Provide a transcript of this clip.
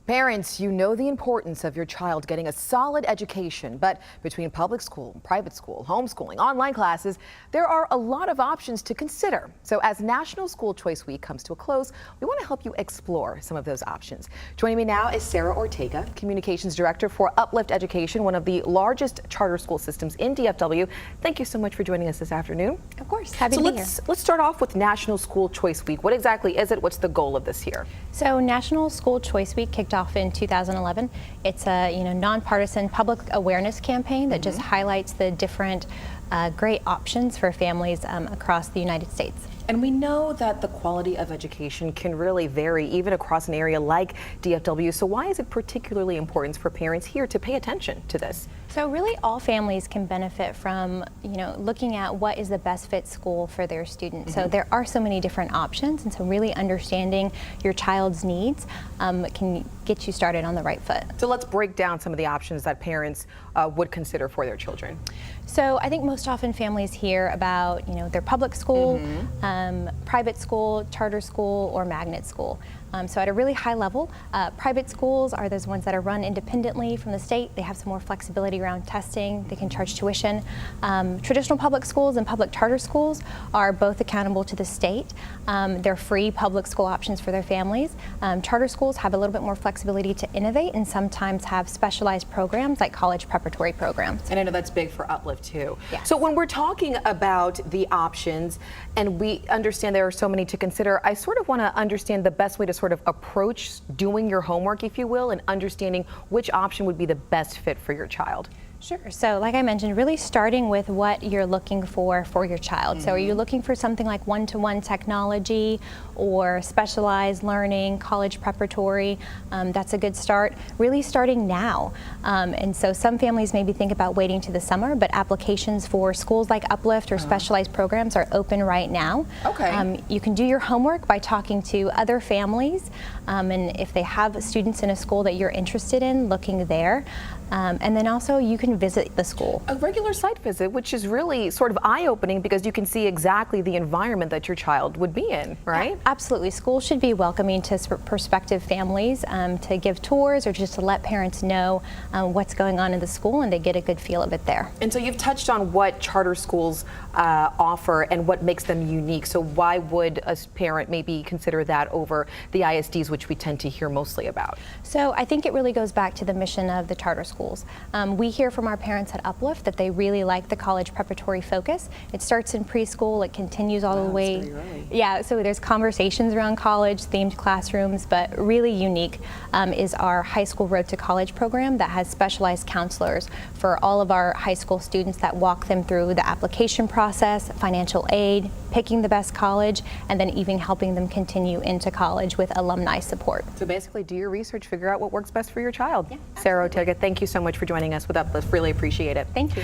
Parents, you know the importance of your child getting a solid education, but between public school, private school, homeschooling, online classes, there are a lot of options to consider. So as National School Choice Week comes to a close, we want to help you explore some of those options. Joining me now is Sarah Ortega, Communications Director for Uplift Education, one of the largest charter school systems in DFW. Thank you so much for joining us this afternoon. Of course, happy to be here. Let's start off with National School Choice Week. What exactly is it? What's the goal of this year? So National School Choice Week kicked off in 2011. It's a nonpartisan public awareness campaign that just highlights the different great options for families across the United States. And we know that the quality of education can really vary even across an area like DFW. So why is it particularly important for parents here to pay attention to this? So really all families can benefit from, looking at what is the best fit school for their students. So there are so many different options, and so really understanding your child's needs can get you started on the right foot. So let's break down some of the options that parents would consider for their children. So I think most often families hear about, their public school, private school, charter school, or magnet school. So at a really high level, private schools are those ones that are run independently from the state. They have some more flexibility around testing. They can charge tuition. Traditional public schools and public charter schools are both accountable to the state. They're free public school options for their families. Charter schools have a little bit more flexibility to innovate and sometimes have specialized programs like college preparatory programs. And I know that's big for Uplift too. Yes. So when we're talking about the options and we understand there are so many to consider, I sort of want to understand the best way to sort of approach doing your homework, if you will, and understanding which option would be the best fit for your child. Sure. So like I mentioned, really starting with what you're looking for your child. So are you looking for something like one-to-one technology or specialized learning, college preparatory? That's a good start. Really starting now. And so some families maybe think about waiting to the summer, but applications for schools like Uplift or specialized programs are open right now. Okay. You can do your homework by talking to other families, and if they have students in a school that you're interested in, looking there. And then also you can visit the school. A regular site visit, which is really sort of eye-opening because you can see exactly the environment that your child would be in, right? Absolutely. Schools should be welcoming to prospective families to give tours or just to let parents know what's going on in the school, and they get a good feel of it there. And so you've touched on what charter schools offer and what makes them unique. So why would a parent maybe consider that over the ISDs, which we tend to hear mostly about? So I think it really goes back to the mission of the charter schools. We hear from our parents at Uplift that they really like the college preparatory focus. It starts in preschool, it continues all the way. That's pretty early. Yeah, so there's conversations around college, themed classrooms, but really unique is our high school Road to College program that has specialized counselors for all of our high school students that walk them through the application process, financial aid, picking the best college, and then even helping them continue into college with alumni support. So basically do your research, figure out what works best for your child. Yeah, Sarah Ortega, thank you so much for joining us with Uplift. Really appreciate it. Thank you.